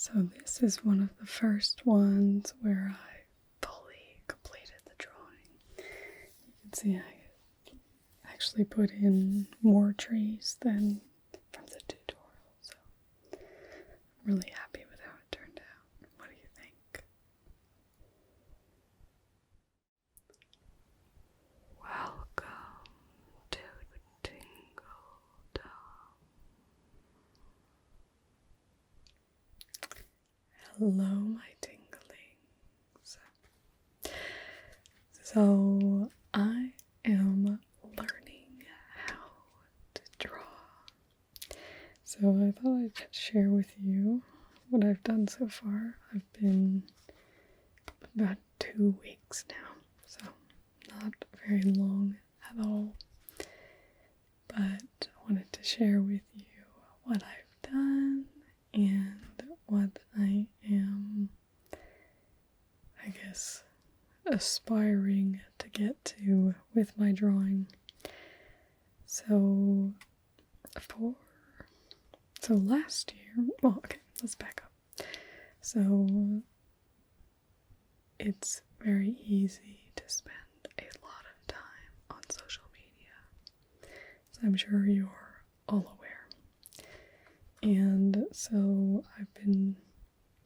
So this is one of the first ones where I fully completed the drawing. You can see I actually put in more trees than from the tutorial, so I'm really happy with how it turned out. What do you think? Welcome to Tingledom. Hello, my tinglings. So, I am learning how to draw. So, I thought I'd share with you what I've done so far. I've been about 2 weeks now, so not very long at all. But I wanted to share with you what I've done and what I am, I guess, aspiring to get to with my drawing. So last year, let's back up. So it's very easy to spend a lot of time on social media, as I'm sure you're all aware. And so I've been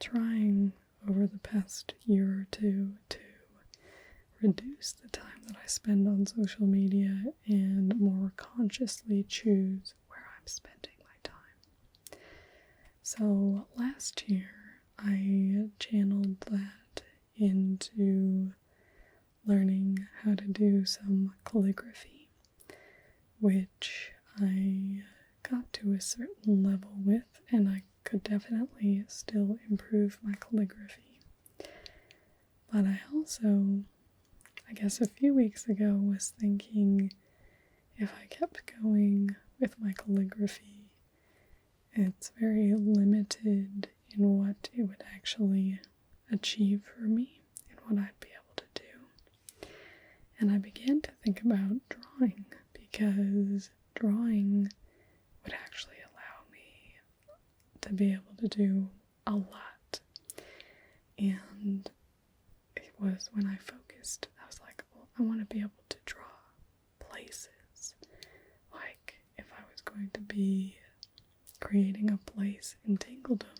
trying over the past year or two to reduce the time that I spend on social media and more consciously choose where I'm spending my time. So last year I channeled that into learning how to do some calligraphy, which I got to a certain level with, and I could definitely still improve my calligraphy. But I also, I guess a few weeks ago, was thinking if I kept going with my calligraphy, it's very limited in what it would actually achieve for me and what I'd be able to do. And I began to think about drawing, because drawing would actually allow me to be able to do a lot. And it was when I focused, I was like, well, I want to be able to draw places. Like if I was going to be creating a place in Tingledom,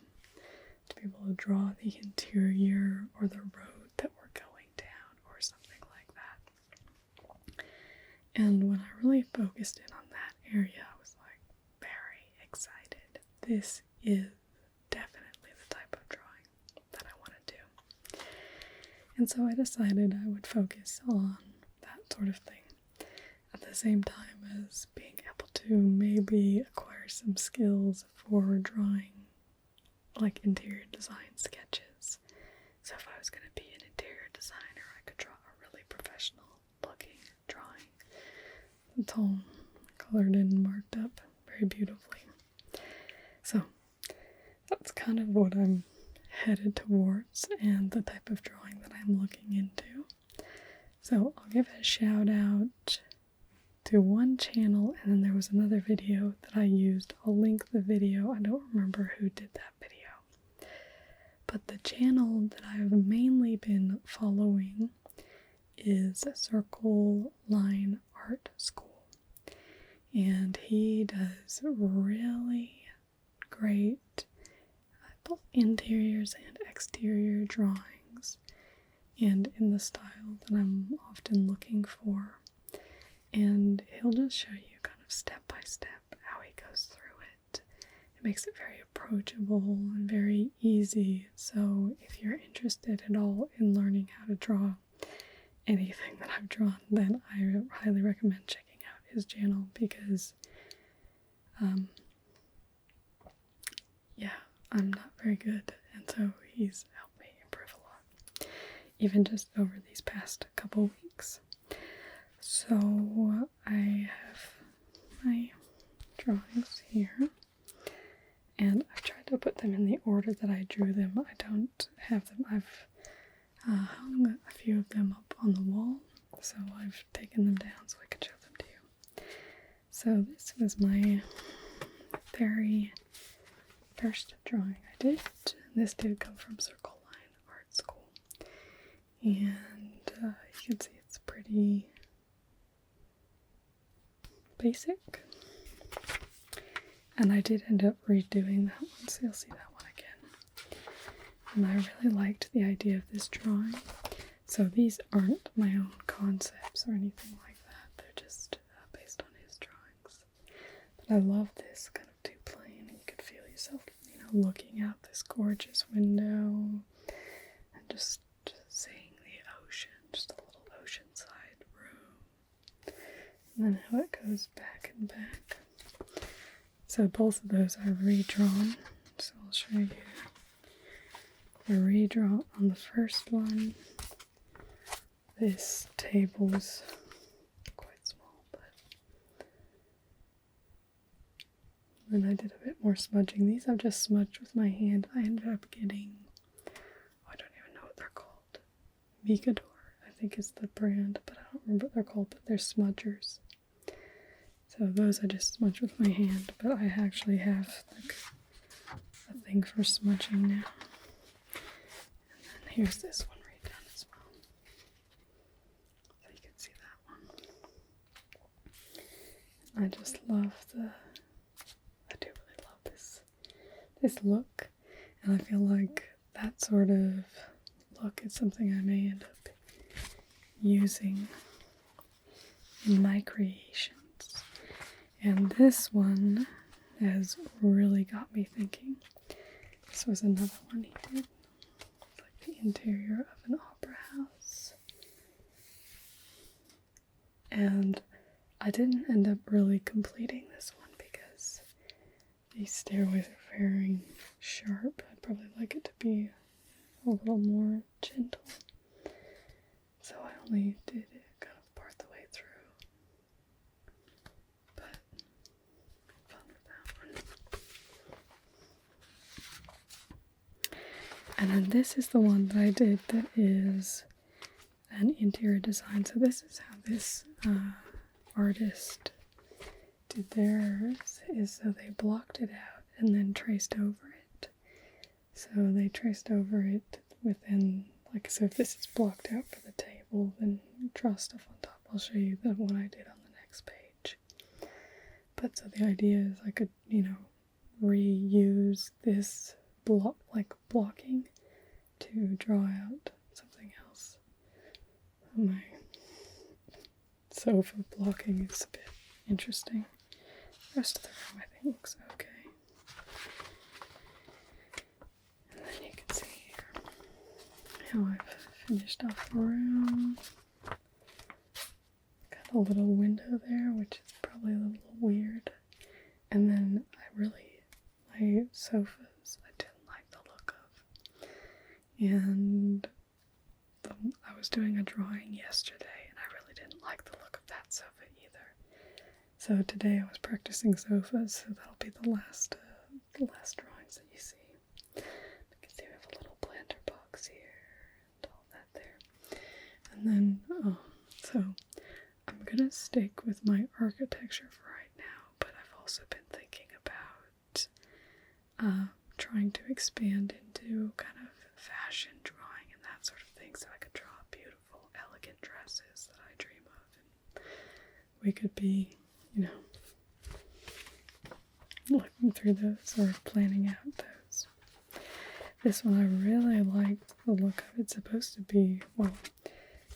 to be able to draw the interior or the road that we're going down or something like that. And when I really focused in on that area, I was like very excited. This is definitely the type of drawing that I want to do. And so I decided I would focus on that sort of thing at the same time as being able to maybe acquire some skills for drawing like interior design sketches. So if I was going to be an interior designer, I could draw a really professional looking drawing. It's all colored in and marked up very beautifully. So that's kind of what I'm headed towards and the type of drawing that I'm looking into. So I'll give a shout out to one channel, and then there was another video that I used. I'll link the video. I don't remember who did that video. But the channel that I've mainly been following is Circle Line Art School. And he does really great both interiors and exterior drawings, and in the style that I'm often looking for. And he'll just show you kind of step by step how he goes through it. It makes it very approachable and very easy. So if you're interested at all in learning how to draw anything that I've drawn, then I highly recommend checking out his channel, because I'm not very good, and so he's helped me improve a lot, even just over these past couple weeks. So I have my drawings here, and I've tried to put them in the order that I drew them. I don't have them. I've hung a few of them up on the wall, so I've taken them down so I can show them to you. So this was my very first drawing I did. And this did come from Circle Line Art School. And you can see it's pretty basic. And I did end up redoing that one, so you'll see that one again. And I really liked the idea of this drawing. So these aren't my own concepts or anything like that. They're just based on his drawings. But I love this kind of two-plane. You could feel yourself, looking out this gorgeous window and just seeing the ocean, just a little oceanside room. And then how it goes back and back. So both of those are redrawn. So I'll show you the redraw on the first one. This table's quite small, but then I did a bit more smudging. These I've just smudged with my hand. I ended up getting, I don't even know what they're called. Mikador, I think is the brand, but I don't remember what they're called, but they're smudgers. So those I just smudge with my hand, but I actually have like a thing for smudging now. And then here's this one redone as well. So you can see that one. I just love I do really love this look. And I feel like that sort of look is something I may end up using in my creations. And this one has really got me thinking. This was another one he did. Like the interior of an opera house. And I didn't end up really completing this one because these stairways are very sharp. I'd probably like it to be a little more gentle. So I only did it kind of part the way through. But fun with that one. And then this is the one that I did that is an interior design. So this is how this artist did theirs, is so they blocked it out and then traced over it. So they traced over it within, like, so if this is blocked out for the table, then draw stuff on top. I'll show you the one I did on the next page. But so the idea is I could, reuse this blocking to draw out something else. My sofa blocking is a bit interesting. The rest of the room I think looks okay. And then you can see here how I've finished off the room. Got a little window there, which is probably a little weird. And then my sofas, I didn't like the look of. And I was doing a drawing yesterday, and I really didn't like the look of that sofa either. So today I was practicing sofas, so that'll be the last drawings that you see. You can see we have a little planter box here, and all that there. And then, so I'm gonna stick with my architecture for right now, but I've also been thinking about trying to expand into kind of fashion drawing and that sort of thing, so I could draw beautiful, elegant dresses that I dream of, and we could be, looking through those or planning out those. This one I really liked the look of. It's supposed to be,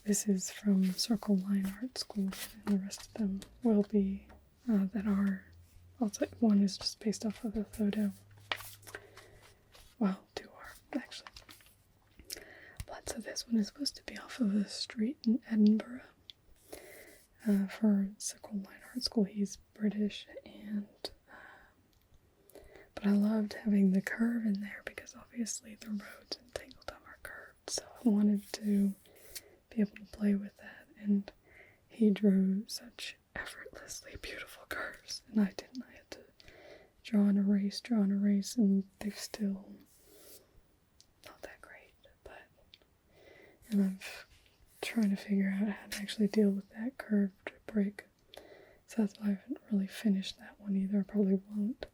this is from Circle Line Art School, and the rest of them will be one is just based off of a photo. Well, two are, actually. But so this one is supposed to be off of a street in Edinburgh. For Circle Line Art School, he's British, but I loved having the curve in there because obviously the roads in Tingledom are curved, so I wanted to be able to play with that, and he drew such effortlessly beautiful curves, and I didn't. I had to draw and erase, and they're still not that great, and I'm trying to figure out how to actually deal with that curved brick, so that's why I haven't really finished that one either. I probably won't.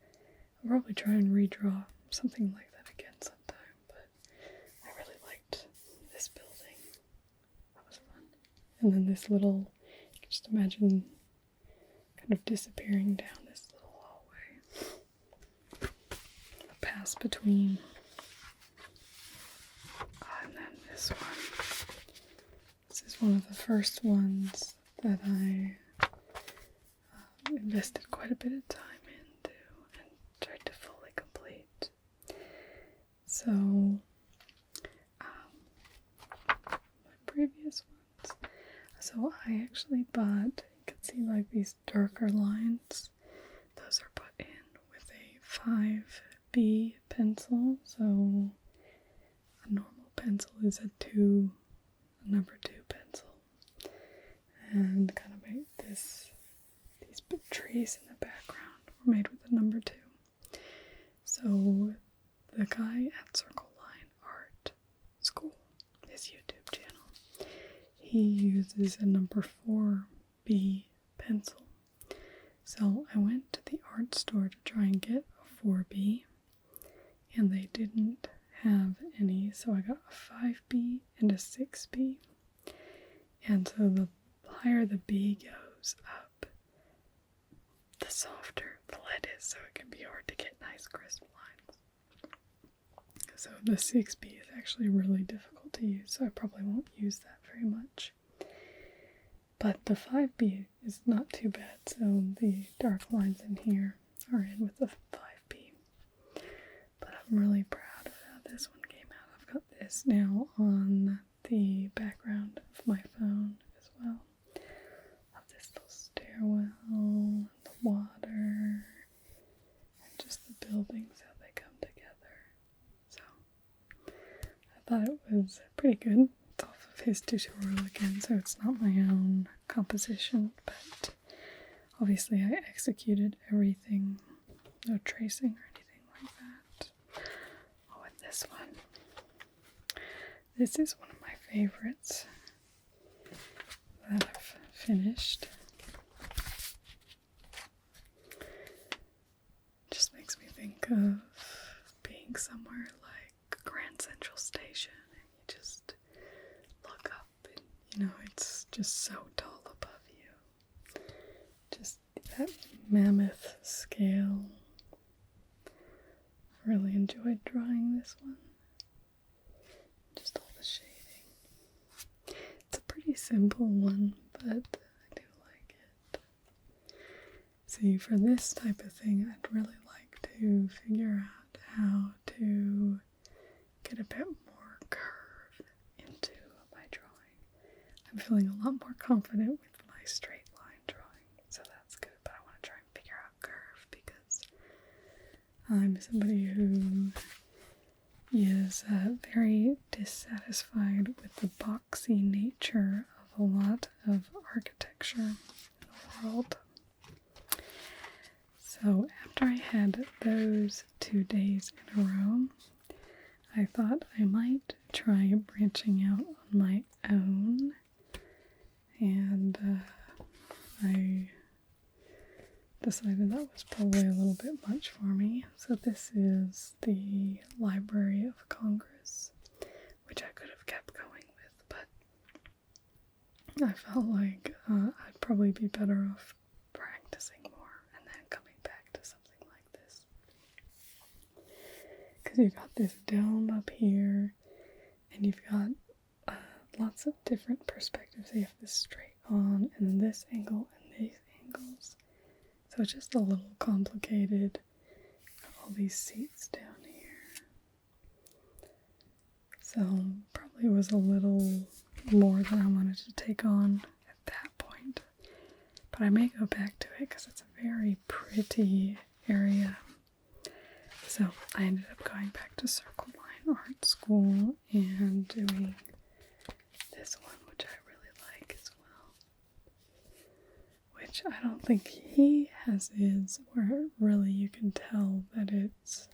I'll probably try and redraw something like that again sometime. And then this little, you can just imagine kind of disappearing down this little hallway. A pass between. And then this one. This is one of the first ones that I invested quite a bit of time into and tried to fully complete. So, my previous ones. So I actually bought, you can see like these darker lines. Those are put in with a 5B pencil. So a normal pencil is a number 2 pencil. And kind of make these big trees in the background were made with a number 2. So the guy at Circle Line Art School, his YouTube channel, he uses a number 4B pencil. So I went to the art store to try and get a 4B, and they didn't have any, so I got a 5B and a 6B. And so the higher the B goes up, the softer the lead is, so it can be hard to get nice crisp lines. So the 6B is actually really difficult to use, so I probably won't use that very much. But the 5B is not too bad, so the dark lines in here are in with the 5B. But I'm really proud of how this one came out. I've got this now on the background of my phone as well. Of this little stairwell, and the water, and just the buildings, how they come together. So I thought it was pretty good. It's off of his tutorial again, so it's not my own composition, but obviously I executed everything, no tracing or anything like that. Oh, and this one. This is one of my favorites that I've finished. Just makes me think of being somewhere like Grand Central Station, and you just look up and, it's just so tall above you. Just that mammoth scale. I really enjoyed drawing this one. Just all the shading. It's a pretty simple one, but I do like it. See, for this type of thing, I'd really like to figure out how to get a bit more curve into my drawing. I'm feeling a lot more confident with my straight line drawing, so that's good, but I want to try and figure out curve because I'm somebody who is very dissatisfied with the boxy nature of a lot of architecture in the world. So after I had those 2 days in a row, I thought I might try branching out on my own, and I decided that was probably a little bit much for me. So this is the Library of Congress, which I could have kept going with, but I felt like I'd probably be better off practicing more and then coming back to something like this. Because you've got this dome up here, and you've got lots of different perspectives. So you have this straight on, and then this angle, and these angles. So it's just a little complicated. All these seats down here. So probably was a little more than I wanted to take on at that point. But I may go back to it because it's a very pretty area. So I ended up going back to Circle Line Art School and doing this one, which I really like as well. Which I don't think he has his, where really you can tell that it's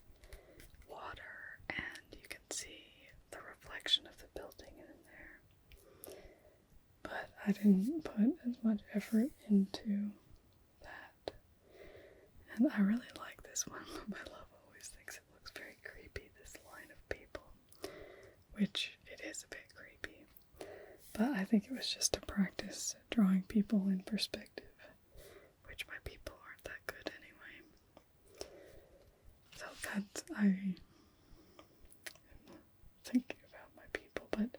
water and you can see the reflection of the building in there. But I didn't put as much effort into that. And I really like this one. My love always thinks it looks very creepy, this line of people. Which it is a bit creepy. But I think it was just to practice drawing people in perspective, which my people aren't that good anyway. So that's, I'm thinking about my people, but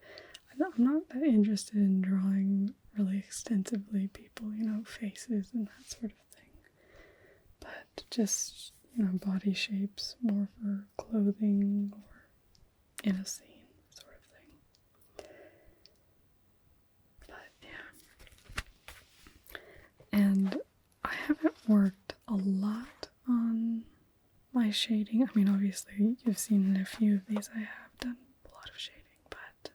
I'm not that interested in drawing really extensively people, faces and that sort of thing. But just, body shapes more for clothing or in a scene sort of thing. But yeah. And I haven't worked a lot on my shading. I mean, obviously you've seen in a few of these I have done a lot of shading, but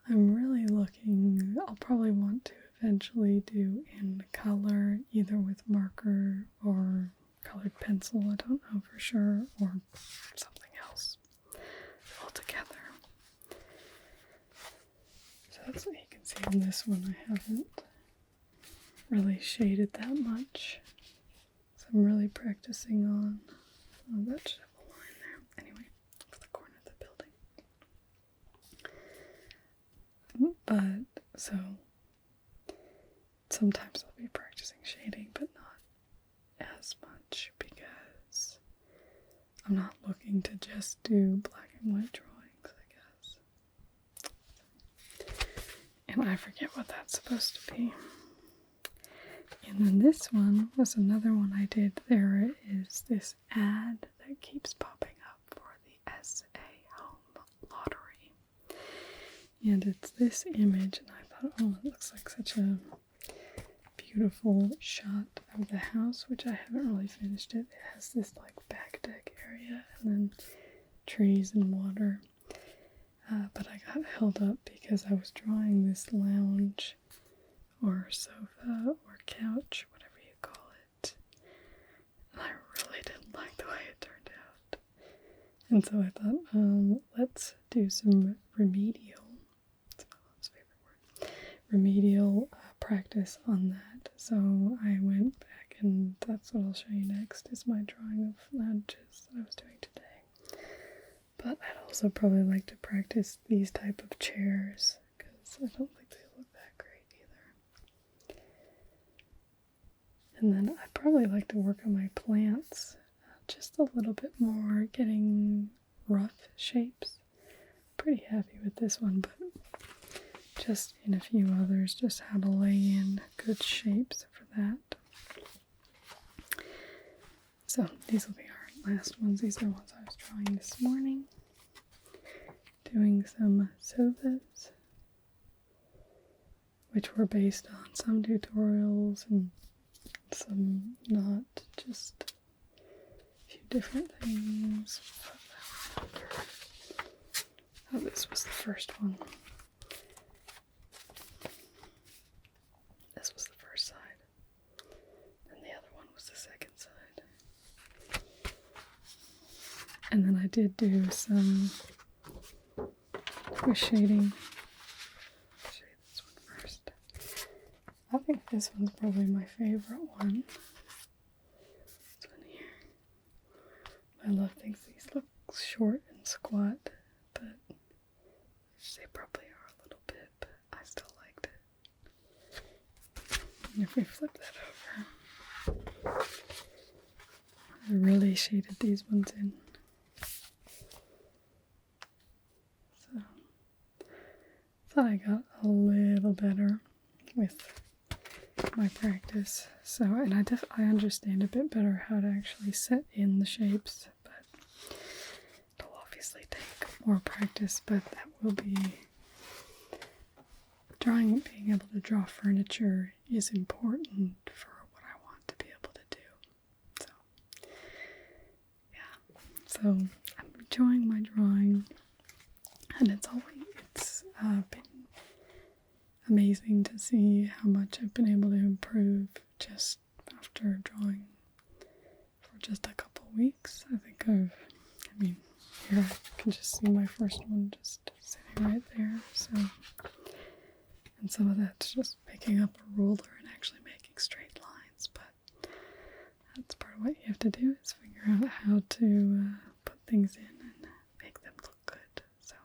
I'm really looking, I'll probably want to eventually do in color, either with marker or colored pencil, I don't know for sure, or something else altogether. So that's what you can see on this one. I haven't really shaded that much, so I'm really practicing on, that should have a line there, anyway, for the corner of the building. But, so, sometimes I'll be practicing shading, but not as much because I'm not looking to just do black and white drawings, I guess. And I forget what that's supposed to be. And then this one was another one I did. There is this ad that keeps popping up for the SA Home Lottery. And it's this image, and I thought, oh, it looks like such a beautiful shot of the house, which I haven't really finished it. It has this like back deck area and then trees and water. But I got held up because I was drawing this lounge or sofa or couch, whatever you call it. And I really didn't like the way it turned out. And so I thought, let's do some remedial, it's my mom's favorite word, remedial practice on that. So I went back, and that's what I'll show you next, is my drawing of lounges that I was doing today. But I'd also probably like to practice these type of chairs, because I don't think they look that great either. And then I'd probably like to work on my plants just a little bit more, getting rough shapes. Pretty happy with this one, but just in a few others, just how to lay in good shapes for that. So these will be our last ones. These are ones I was drawing this morning. Doing some sofas, which were based on some tutorials and some not, just a few different things. Oh, this was the first one. This was the first side, and the other one was the second side. And then I did do some with shading. I'll show you this one first. I think this one's probably my favorite one. This one here. My love thinks these look short and squat, but they probably are a little bit, but I still liked it. And if we flip that over, I really shaded these ones in. So, thought I got a little better with my practice. So, and I understand a bit better how to actually set in the shapes, but it'll obviously take more practice, but that will be being able to draw furniture is important for what I want to be able to do. So, yeah. So, I'm enjoying my drawing, and it's been amazing to see how much I've been able to improve just after drawing for just a couple weeks. I think here I can just see my first one just sitting right there. So, and some of that's just picking up a ruler and actually making straight lines, but that's part of what you have to do, is figure out how to put things in and make them look good. So,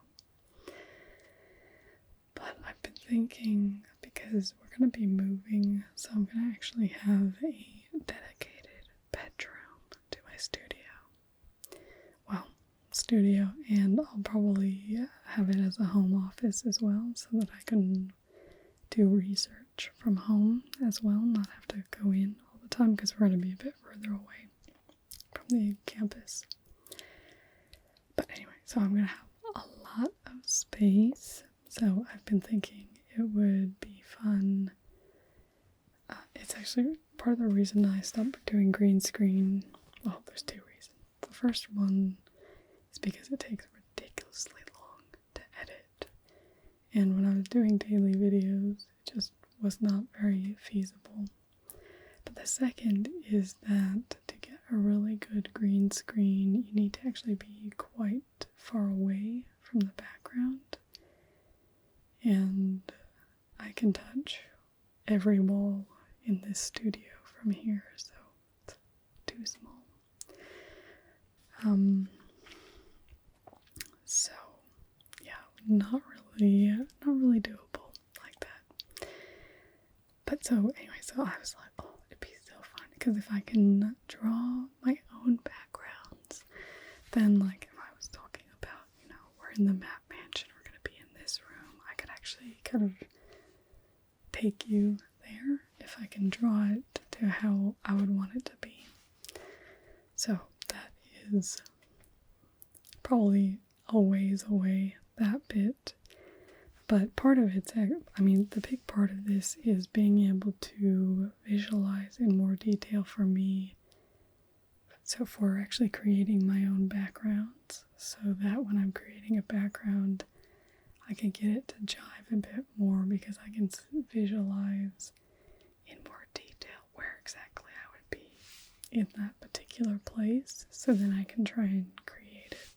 but thinking, because we're going to be moving, so I'm going to actually have a dedicated bedroom to my studio. Well, studio, and I'll probably have it as a home office as well, so that I can do research from home as well, not have to go in all the time, because we're going to be a bit further away from the campus. But anyway, so I'm going to have a lot of space, so I've been thinking it would be fun. It's actually part of the reason I stopped doing green screen. Well, there's two reasons. The first one is because it takes ridiculously long to edit. And when I was doing daily videos, it just was not very feasible. But the second is that to get a really good green screen, you need to actually be quite far away from the background. And I can touch every wall in this studio from here, so it's too small. So yeah, not really doable like that. But so anyway, so I was like, oh, it'd be so fun, because if I can draw my own backgrounds, then like if I was talking about, we're in the map mansion, we're gonna be in this room, I could actually kind of take you there if I can draw it to how I would want it to be. So that is probably a ways away, that bit. But part of it's, the big part of this is being able to visualize in more detail for me. So for actually creating my own backgrounds, so that when I'm creating a background, I can get it to jive a bit more, because I can visualize in more detail where exactly I would be in that particular place, so then I can try and create it.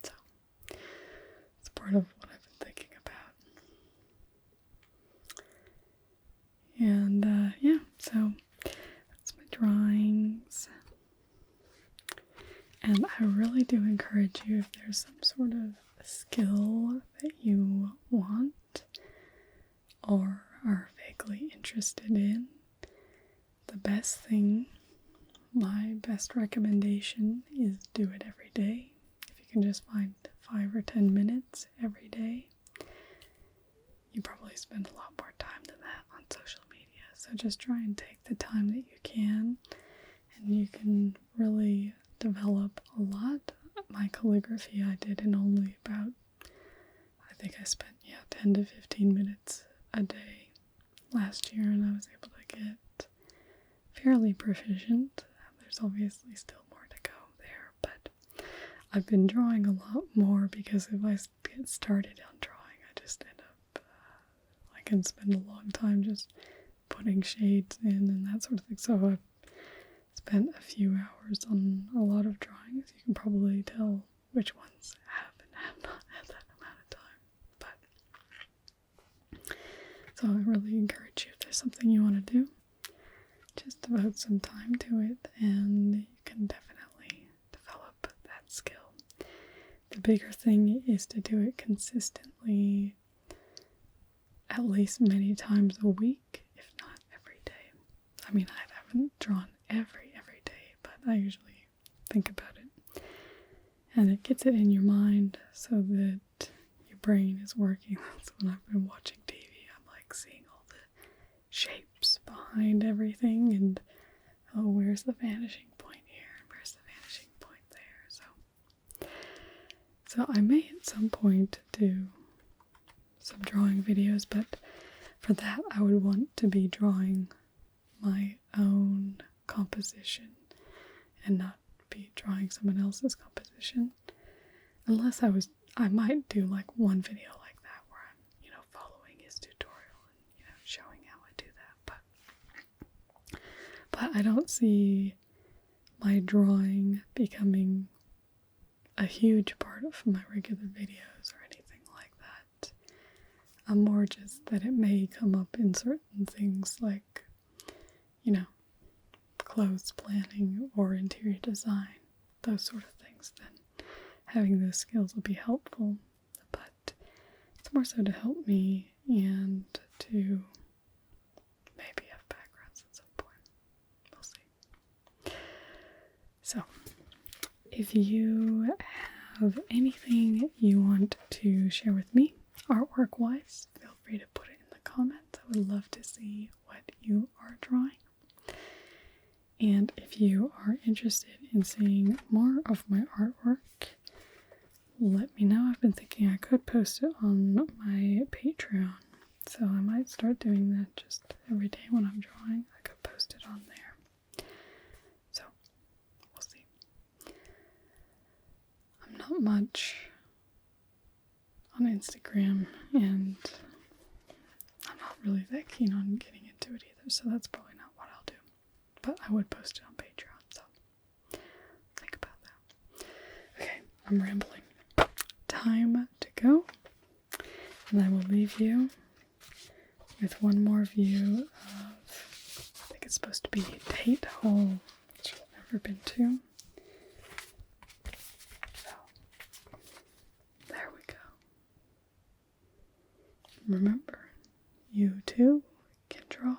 So it's part of what I've been thinking about. And so that's my drawings. And I really do encourage you, if there's some sort of skill that you want or are vaguely interested in, the best thing, my best recommendation, is do it every day. If you can just find 5 or 10 minutes every day, you probably spend a lot more time than that on social media. So just try and take the time that you can, and you can really develop a lot. My calligraphy I did in only about, I think I spent 10 to 15 minutes a day last year, and I was able to get fairly proficient. There's obviously still more to go there, but I've been drawing a lot more, because if I get started on drawing, I just end up, I can spend a long time just putting shades in and that sort of thing. So I've spent a few hours on a lot of drawings. You can probably tell which ones have and have not had that amount of time. But so I really encourage you, if there's something you want to do, just devote some time to it, and you can definitely develop that skill. The bigger thing is to do it consistently, at least many times a week, if not every day. I haven't drawn every day, but I usually think about it. And it gets it in your mind so that your brain is working. That's when I've been watching TV. I'm like seeing all the shapes behind everything, and where's the vanishing point here? Where's the vanishing point there? So I may at some point do some drawing videos, but for that I would want to be drawing my own composition and not be drawing someone else's composition. Unless I might do like one video like that where I'm, following his tutorial and, showing how I do that. But I don't see my drawing becoming a huge part of my regular videos or anything like that. I'm more just that it may come up in certain things like, clothes planning or interior design, those sort of things. Then having those skills will be helpful. But it's it's more so to help me and to maybe have backgrounds at some point. We'll see. So, if you have anything you want to share with me, artwork-wise, feel free to put it in the comments. I would love to see what you are drawing. And if you are interested in seeing more of my artwork, let me know. I've been thinking I could post it on my Patreon, so I might start doing that just every day when I'm drawing. I could post it on there. So, we'll see. I'm not much on Instagram, and I'm not really that keen on getting into it either, so that's probably not what I'll do. But I would post it on Patreon, so think about that. Okay, I'm rambling. Time to go, and I will leave you with one more view of, I think it's supposed to be Tate Hall, which I've never been to. So, there we go. Remember, you too can draw.